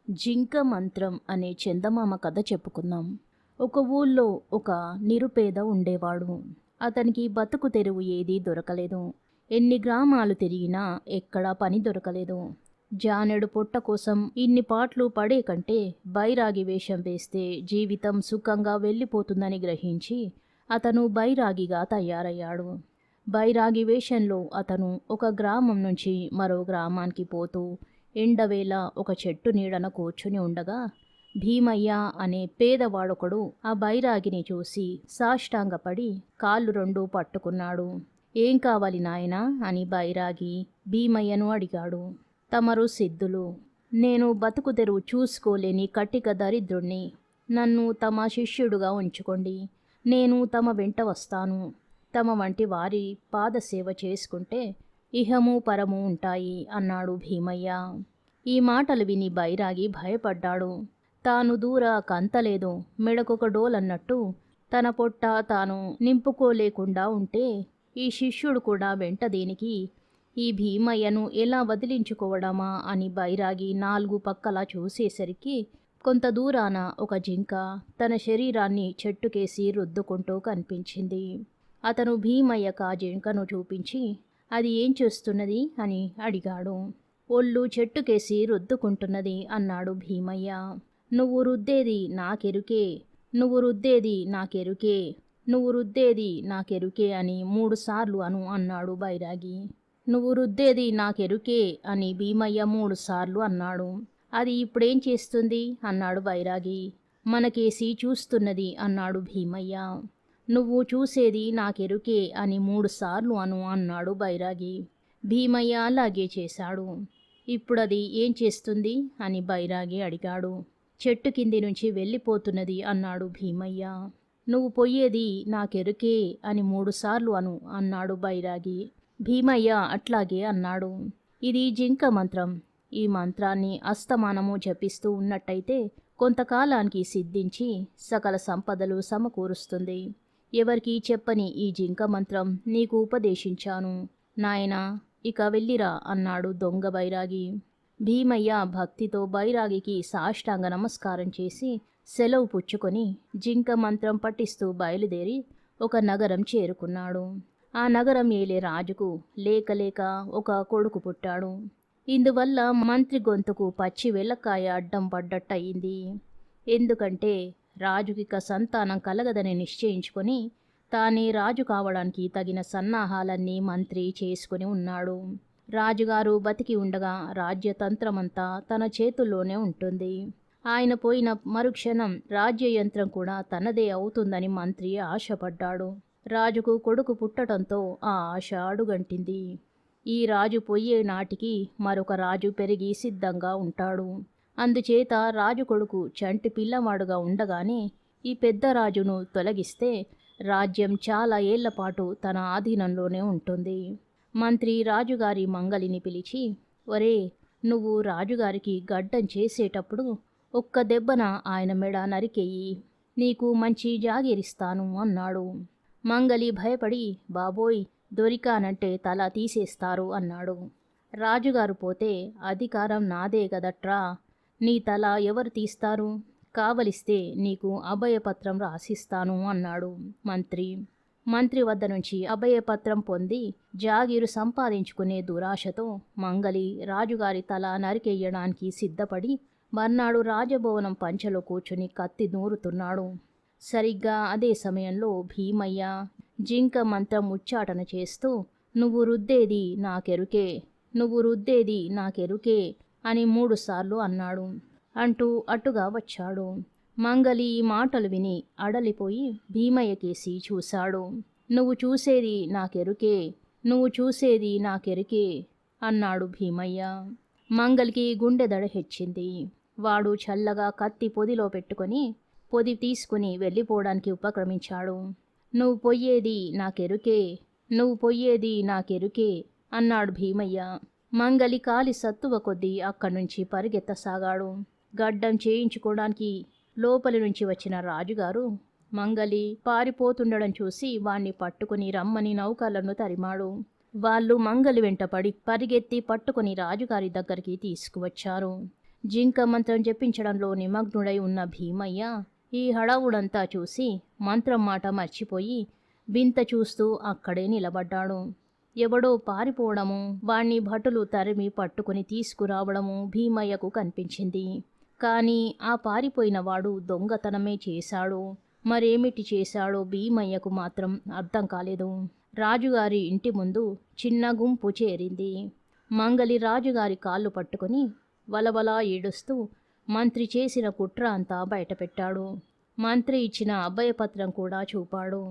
జింక మంత్రం అనే చందమామ కథ చెప్పుకుందాం. ఒక ఊళ్ళో ఒక నిరుపేద ఉండేవాడు. అతనికి బతుకు తెరువు ఏదీ దొరకలేదు. ఎన్ని గ్రామాలు తిరిగినా ఎక్కడా పని దొరకలేదు. జానెడు పొట్ట కోసం ఇన్ని పాట్లు పడే కంటే బైరాగి వేషం వేస్తే జీవితం సుఖంగా వెళ్ళిపోతుందని గ్రహించి అతను బైరాగిగా తయారయ్యాడు. బైరాగి వేషంలో అతను ఒక గ్రామం నుంచి మరో గ్రామానికి పోతూ ఎండవేళ ఒక చెట్టు నీడన కూర్చుని ఉండగా భీమయ్య అనే పేదవాడొకడు ఆ బైరాగిని చూసి సాష్టాంగపడి కాళ్ళు రెండూ పట్టుకున్నాడు. ఏం కావాలి నాయనా అని బైరాగి భీమయ్యను అడిగాడు. తమరు సిద్ధులు, నేను బతుకు తెరువు చూసుకోలేని కటిక దరిద్రుణ్ణి. నన్ను తమ శిష్యుడుగా ఉంచుకోండి. నేను తమ వెంట వస్తాను. తమ వంటి వారి పాదసేవ చేసుకుంటే ఇహము పరము ఉంటాయి అన్నాడు భీమయ్య. ఈ మాటలు విని బైరాగి భయపడ్డాడు. తాను దూర కంతలేదు మెడకొక డోలన్నట్టు తన పొట్ట తాను నింపుకోలేకుండా ఉంటే ఈ శిష్యుడు కూడా వెంట దేనికి, ఈ భీమయ్యను ఎలా వదిలించుకోవడమా అని బైరాగి నాలుగు పక్కలా చూసేసరికి కొంత దూరాన ఒక జింక తన శరీరాన్ని చెట్టుకేసి రుద్దుకుంటూ కనిపించింది. అతను భీమయ్యకు ఆ జింకను చూపించి అది ఏం చేస్తున్నది అని అడిగాడు. ఒళ్ళు చెట్టుకేసి రుద్దుకుంటున్నది అన్నాడు భీమయ్య. నువ్వు రుద్దేది నాకెరుకే, నువ్వు రుద్దేది నాకెరుకే, నువ్వు రుద్దేది నాకెరుకే అని 3 సార్లు అన్నాడు బైరాగి. నువ్వు రుద్దేది నాకెరుకే అని భీమయ్య 3 సార్లు అన్నాడు. అది ఇప్పుడేం చేస్తుంది అన్నాడు బైరాగి. మనకేసి చూస్తున్నది అన్నాడు భీమయ్య. నువ్వు చూసేది నాకెరుకే అని 3 సార్లు అన్నాడు బైరాగి. భీమయ్య అలాగే చేశాడు. ఇప్పుడది ఏం చేస్తుంది అని బైరాగి అడిగాడు. చెట్టు కింది నుంచి వెళ్ళిపోతున్నది అన్నాడు భీమయ్య. నువ్వు పొయ్యేది నాకెరుకే అని 3 సార్లు అన్నాడు బైరాగి. భీమయ్య అట్లాగే అన్నాడు. ఇది జింక మంత్రం. ఈ మంత్రాన్ని అస్తమానము జపిస్తూ ఉన్నట్టయితే కొంతకాలానికి సిద్ధించి సకల సంపదలు సమకూరుస్తుంది. ఎవరికీ చెప్పని ఈ జింక మంత్రం నీకు ఉపదేశించాను నాయనా, ఇక వెళ్ళిరా అన్నాడు దొంగ బైరాగి. భీమయ్య భక్తితో బైరాగికి సాష్టాంగ నమస్కారం చేసి సెలవు పుచ్చుకొని జింక మంత్రం పఠిస్తూ బయలుదేరి ఒక నగరం చేరుకున్నాడు. ఆ నగరం ఏలే రాజుకు లేక లేక ఒక కొడుకు పుట్టాడు. ఇందువల్ల మంత్రి గొంతుకు పచ్చి వెల్లకాయ అడ్డం పడ్డట్టయింది. ఎందుకంటే రాజుకిక సంతానం కలగదని నిశ్చయించుకొని తానే రాజు కావడానికి తగిన సన్నాహాలన్నీ మంత్రి చేసుకుని ఉన్నాడు. రాజుగారు బతికి ఉండగా రాజ్యతంత్రమంతా తన చేతుల్లోనే ఉంటుంది. ఆయన పోయిన మరుక్షణం రాజ్యయంత్రం కూడా తనదే అవుతుందని మంత్రి ఆశపడ్డాడు. రాజుకు కొడుకు పుట్టడంతో ఆ ఆశ అడుగంటింది. ఈ రాజు పోయే నాటికి మరొక రాజు పెరిగి సిద్ధంగా ఉంటాడు. అందుచేత రాజు కొడుకు చంటి పిల్లవాడుగా ఉండగానే ఈ పెద్ద రాజును తొలగిస్తే రాజ్యం చాలా ఏళ్లపాటు తన ఆధీనంలోనే ఉంటుంది. మంత్రి రాజుగారి మంగలిని పిలిచి, ఒరే, నువ్వు రాజుగారికి గడ్డం చేసేటప్పుడు ఒక్క దెబ్బన ఆయన మెడ నరికెయ్యి, నీకు మంచి జాగీరిస్తాను అన్నాడు. మంగలి భయపడి, బాబోయ్, దొరికానంటే తల తీసేస్తారు అన్నాడు. రాజుగారు పోతే అధికారం నాదే గదట్రా, నీ తల ఎవరు తీస్తారు? కావలిస్తే నీకు అభయపత్రం రాసిస్తాను అన్నాడు మంత్రి. మంత్రి వద్ద నుంచి అభయపత్రం పొంది జాగీరు సంపాదించుకునే దురాశతో మంగలి రాజుగారి తల నరికెయ్యడానికి సిద్ధపడి మర్నాడు రాజభవనం పంచలో కూర్చుని కత్తి నూరుతున్నాడు. సరిగ్గా అదే సమయంలో భీమయ్య జింక మంత్రం ఉచ్చాటన చేస్తూ నువ్వు రుద్దేది నాకెరుకే, నువ్వు రుద్దేది నాకెరుకే అని 3 సార్లు అన్నాడు. అంటూ అటుగా వచ్చాడు. మంగలి ఈ మాటలు విని అడలిపోయి భీమయ్యకేసి చూశాడు. నువ్వు చూసేది నాకెరుకే, నువ్వు చూసేది నాకెరుకే అన్నాడు భీమయ్య. మంగలికి గుండె దడ హెచ్చింది. వాడు చల్లగా కత్తి పొదిలో పెట్టుకొని పొది తీసుకుని వెళ్ళిపోవడానికి ఉపక్రమించాడు. నువ్వు పొయ్యేది నాకెరుకే, నువ్వు పొయ్యేది నాకెరుకే అన్నాడు భీమయ్య. మంగలి కాలి సత్తువ కొద్దీ అక్కడి నుంచి పరిగెత్తసాగాడు. గడ్డం చేయించుకోవడానికి లోపలి నుంచి వచ్చిన రాజుగారు మంగలి పారిపోతుండడం చూసి వాణ్ణి పట్టుకుని రమ్మని నౌకర్లను తరిమాడు. వాళ్ళు మంగలి వెంటపడి పరిగెత్తి పట్టుకుని రాజుగారి దగ్గరికి తీసుకువచ్చారు. జింక మంత్రం జపించడంలో నిమగ్నుడై ఉన్న భీమయ్య ఈ హడావుడంతా చూసి మంత్రం మాట మర్చిపోయి వింత చూస్తూ అక్కడే నిలబడ్డాడు. ఎవడో పారిపోవడము, వాణ్ణి భటులు తరిమి పట్టుకుని తీసుకురావడము భీమయ్యకు కనిపించింది. కానీ ఆ పారిపోయిన వాడు దొంగతనమే చేశాడు. మరేమిటి చేశాడో భీమయ్యకు మాత్రం అర్థం కాలేదు. రాజుగారి ఇంటి ముందు చిన్న గుంపు చేరింది. మంగలి రాజుగారి కాళ్ళు పట్టుకుని వలవలా ఏడుస్తూ మంత్రి చేసిన కుట్ర అంతా బయటపెట్టాడు. మంత్రి ఇచ్చిన అభయపత్రం కూడా చూపాడు.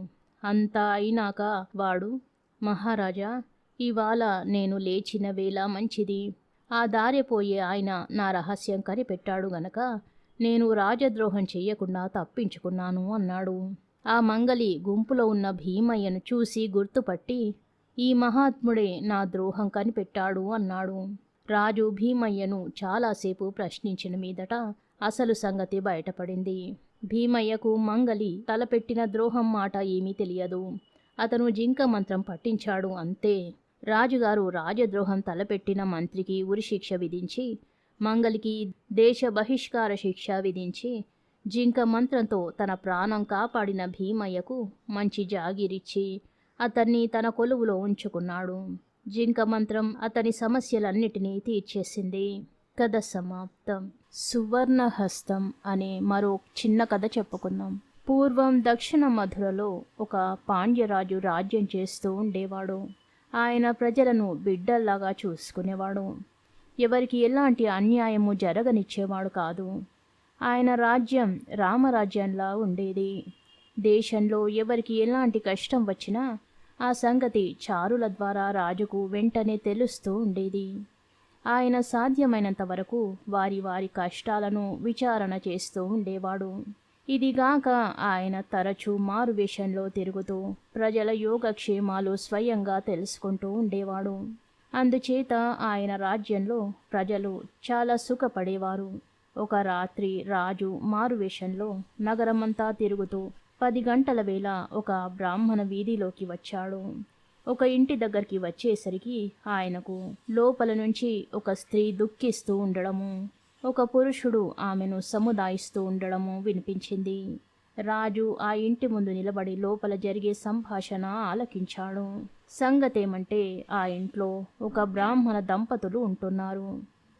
అంతా అయినాక వాడు, మహారాజా, ఇవాళ నేను లేచిన వేళ మంచిది. ఆ దారిపోయే ఆయన నా రహస్యం కనిపెట్టాడు గనక నేను రాజద్రోహం చెయ్యకుండా తప్పించుకున్నాను అన్నాడు. ఆ మంగలి గుంపులో ఉన్న భీమయ్యను చూసి గుర్తుపట్టి, ఈ మహాత్ముడే నా ద్రోహం కనిపెట్టాడు అన్నాడు. రాజు భీమయ్యను చాలాసేపు ప్రశ్నించిన మీదట అసలు సంగతి బయటపడింది. భీమయ్యకు మంగలి తలపెట్టిన ద్రోహం మాట ఏమీ తెలియదు. అతను జింక మంత్రం పట్టించాడు అంతే. రాజుగారు రాజద్రోహం తలపెట్టిన మంత్రికి ఉరిశిక్ష విధించి, మంగలికి దేశ బహిష్కార శిక్ష విధించి, జింక మంత్రంతో తన ప్రాణం కాపాడిన భీమయ్యకు మంచి జాగిరిచ్చి అతన్ని తన కొలువులో ఉంచుకున్నాడు. జింక మంత్రం అతని సమస్యలన్నిటినీ తీర్చేసింది. కథ సమాప్తం. సువర్ణహస్తం అనే మరో చిన్న కథ చెప్పుకుందాం. పూర్వం దక్షిణ మధురలో ఒక పాండ్యరాజు రాజ్యం చేస్తూ ఉండేవాడు. ఆయన ప్రజలను బిడ్డల్లాగా చూసుకునేవాడు. ఎవరికి ఎలాంటి అన్యాయము జరగనిచ్చేవాడు కాదు. ఆయన రాజ్యం రామరాజ్యంలా ఉండేది. దేశంలో ఎవరికి ఎలాంటి కష్టం వచ్చినా ఆ సంగతి చారుల ద్వారా రాజుకు వెంటనే తెలుస్తూ ఉండేది. ఆయన సాధ్యమైనంత వరకు వారి వారి కష్టాలను విచారణ చేస్తూ ఉండేవాడు. ఇదిగాక ఆయన తరచూ మారువేషంలో తిరుగుతూ ప్రజల యోగక్షేమాలు స్వయంగా తెలుసుకుంటూ ఉండేవాడు. అందుచేత ఆయన రాజ్యంలో ప్రజలు చాలా సుఖపడేవారు. ఒక రాత్రి రాజు మారువేషంలో నగరమంతా తిరుగుతూ 10 గంటల వేళ ఒక బ్రాహ్మణ వీధిలోకి వచ్చాడు. ఒక ఇంటి దగ్గరికి వచ్చేసరికి ఆయనకు లోపల నుంచి ఒక స్త్రీ దుఃఖిస్తూ ఉండడము, ఒక పురుషుడు ఆమెను సముదాయిస్తూ ఉండడము వినిపించింది. రాజు ఆ ఇంటి ముందు నిలబడి లోపల జరిగే సంభాషణ ఆలకించాడు. సంగతేమంటే ఆ ఇంట్లో ఒక బ్రాహ్మణ దంపతులు ఉంటున్నారు.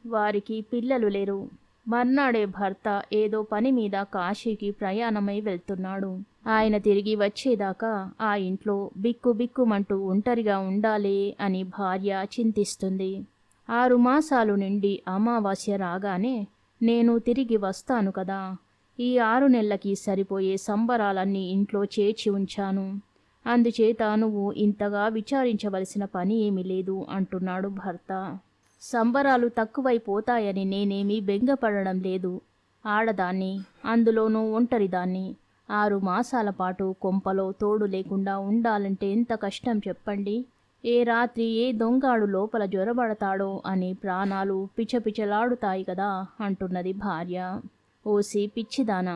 వారికి పిల్లలు లేరు. మర్నాడే భర్త ఏదో పని మీద కాశీకి ప్రయాణమై వెళ్తున్నాడు. ఆయన తిరిగి వచ్చేదాకా ఆ ఇంట్లో బిక్కు బిక్కుమంటూ ఒంటరిగా ఉండాలే అని భార్య చింతిస్తుంది. 6 మాసాలు నిండి అమావాస్య రాగానే నేను తిరిగి వస్తాను కదా, ఈ 6 నెలలకి సరిపోయే సంబరాలన్నీ ఇంట్లో చేర్చి ఉంచాను. అందుచేత నువ్వు ఇంతగా విచారించవలసిన పని ఏమీ లేదు అంటున్నాడు భర్త. సంబరాలు తక్కువైపోతాయని నేనేమీ బెంగపడడం లేదు. ఆడదాన్ని, అందులోనూ ఒంటరిదాన్ని. 6 మాసాల పాటు కొంపలో తోడు లేకుండా ఉండాలంటే ఎంత కష్టం చెప్పండి. ఏ రాత్రి ఏ దొంగాడు లోపల జ్వరబడతాడో అని ప్రాణాలు పిచపిచలాడుతాయి కదా అంటున్నది భార్య. ఓసి పిచ్చిదానా,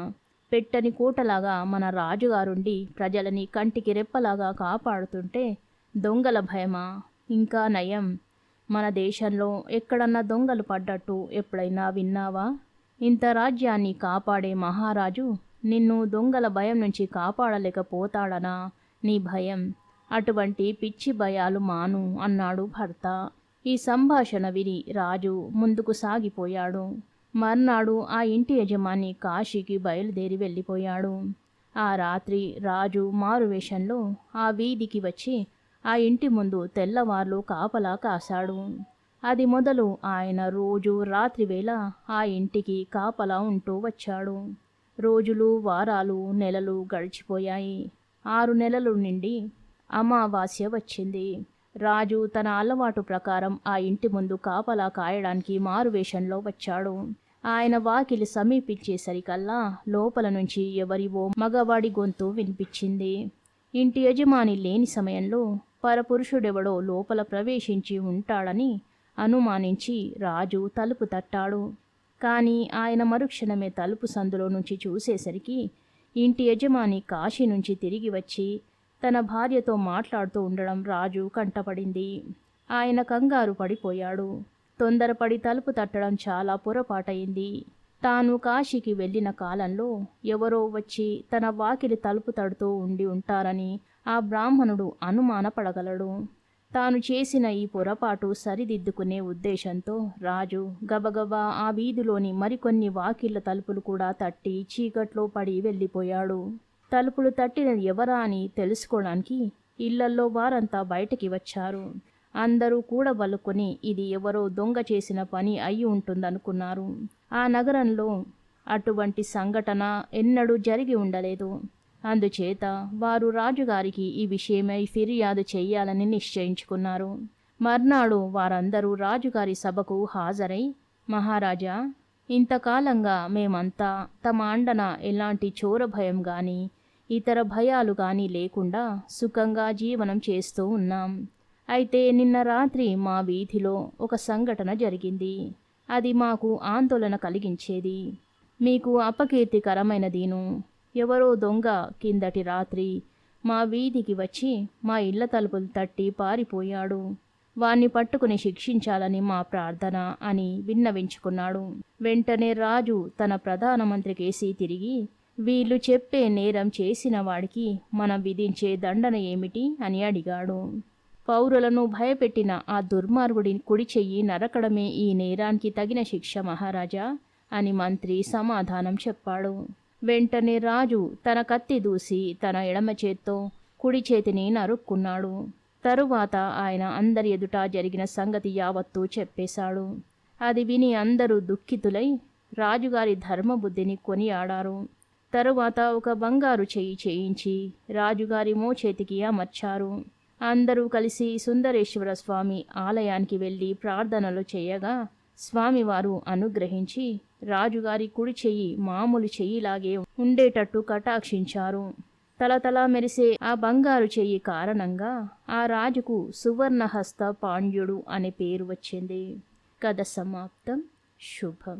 పెట్టని కోటలాగా మన రాజుగారుండి ప్రజలని కంటికి రెప్పలాగా కాపాడుతుంటే దొంగల భయమా? ఇంకా నయం, మన దేశంలో ఎక్కడన్నా దొంగలు పడ్డట్టు ఎప్పుడైనా విన్నావా? ఇంత రాజ్యాన్ని కాపాడే మహారాజు నిన్ను దొంగల భయం నుంచి కాపాడలేకపోతాడనా నీ భయం? అటువంటి పిచ్చి భయాలు మాను అన్నాడు భర్త. ఈ సంభాషణ విని రాజు ముందుకు సాగిపోయాడు. మర్నాడు ఆ ఇంటి యజమాని కాశీకి బయలుదేరి వెళ్ళిపోయాడు. ఆ రాత్రి రాజు మారువేషంలో ఆ వీధికి వచ్చి ఆ ఇంటి ముందు తెల్లవార్లు కాపలా కాశాడు. అది మొదలు ఆయన రోజు రాత్రివేళ ఆ ఇంటికి కాపలా ఉంటూ వచ్చాడు. రోజులు, వారాలు, నెలలు గడిచిపోయాయి. 6 నెలలు నిండి అమావాస్య వచ్చింది. రాజు తన అలవాటు ప్రకారం ఆ ఇంటి ముందు కాపలా కాయడానికి మారువేషంలో వచ్చాడు. ఆయన వాకిలి సమీపించేసరికల్లా లోపల నుంచి ఎవరివో మగవాడి గొంతు వినిపించింది. ఇంటి యజమాని లేని సమయంలో పరపురుషుడెవడో లోపల ప్రవేశించి ఉంటాడని అనుమానించి రాజు తలుపు తట్టాడు. కానీ ఆయన మరుక్షణమే తలుపు సందులో నుంచి చూసేసరికి ఇంటి యజమాని కాశీ నుంచి తిరిగి వచ్చి తన భార్యతో మాట్లాడుతూ ఉండడం రాజు కంటపడింది. ఆయన కంగారు పడిపోయాడు. తొందరపడి తలుపు తట్టడం చాలా పొరపాటయింది. తాను కాశీకి వెళ్ళిన కాలంలో ఎవరో వచ్చి తన వాకిలి తలుపు తడుతూ ఉండి ఉంటారని ఆ బ్రాహ్మణుడు అనుమానపడగలడు. తాను చేసిన ఈ పొరపాటు సరిదిద్దుకునే ఉద్దేశంతో రాజు గబగబా ఆ వీధిలోని మరికొన్ని వాకిళ్ల తలుపులు కూడా తట్టి చీకట్లో పడి వెళ్ళిపోయాడు. తలుపులు తట్టినది ఎవరా అని తెలుసుకోవడానికి ఇళ్లల్లో వారంతా బయటికి వచ్చారు. అందరూ కూడబలుకొని ఇది ఎవరో దొంగ చేసిన పని అయి ఉంటుందనుకున్నారు. ఆ నగరంలో అటువంటి సంఘటన ఎన్నడూ జరిగి ఉండలేదు. అందుచేత వారు రాజుగారికి ఈ విషయమై ఫిర్యాదు చెయ్యాలని నిశ్చయించుకున్నారు. మర్నాడు వారందరూ రాజుగారి సభకు హాజరై, మహారాజా, ఇంతకాలంగా మేమంతా తమ అండన ఎలాంటి చోర భయం గాని ఇతర భయాలు గాని లేకుండా సుఖంగా జీవనం చేస్తూ ఉన్నాం. అయితే నిన్న రాత్రి మా వీధిలో ఒక సంఘటన జరిగింది. అది మాకు ఆందోళన కలిగించేది, మీకు అపకీర్తికరమైనదీను. ఎవరో దొంగ కిందటి రాత్రి మా వీధికి వచ్చి మా ఇళ్ల తలుపులు తట్టి పారిపోయాడు. వాణ్ణి పట్టుకుని శిక్షించాలని మా ప్రార్థన అని విన్నవించుకున్నాడు. వెంటనే రాజు తన ప్రధానమంత్రికేసి తిరిగి, వీళ్ళు చెప్పే నేరం చేసిన వాడికి మనం విధించే దండన ఏమిటి అని అడిగాడు. పౌరులను భయపెట్టిన ఆ దుర్మార్గుడి కుడి చెయ్యి నరకడమే ఈ నేరానికి తగిన శిక్ష మహారాజా అని మంత్రి సమాధానం చెప్పాడు. వెంటనే రాజు తన కత్తి దూసి తన ఎడమ చేత్తో కుడి చేతిని నరుక్కున్నాడు. తరువాత ఆయన అందరి ఎదుట జరిగిన సంగతి యావత్తూ చెప్పేశాడు. అది విని అందరూ దుఃఖితులై రాజుగారి ధర్మబుద్ధిని కొనియాడారు. తరువాత ఒక బంగారు చెయ్యి చేయించి రాజుగారి మోచేతికి అమర్చారు. అందరూ కలిసి సుందరేశ్వర స్వామి ఆలయానికి వెళ్ళి ప్రార్థనలు చేయగా స్వామివారు అనుగ్రహించి రాజుగారి కుడి చెయ్యి మామూలు చెయ్యిలాగే ఉండేటట్టు కటాక్షించారు. తలతలా మెరిసే ఆ బంగారు చెయ్యి కారణంగా ఆ రాజుకు సువర్ణహస్త పాండ్యుడు అనే పేరు వచ్చింది. కథ సమాప్తం. శుభం.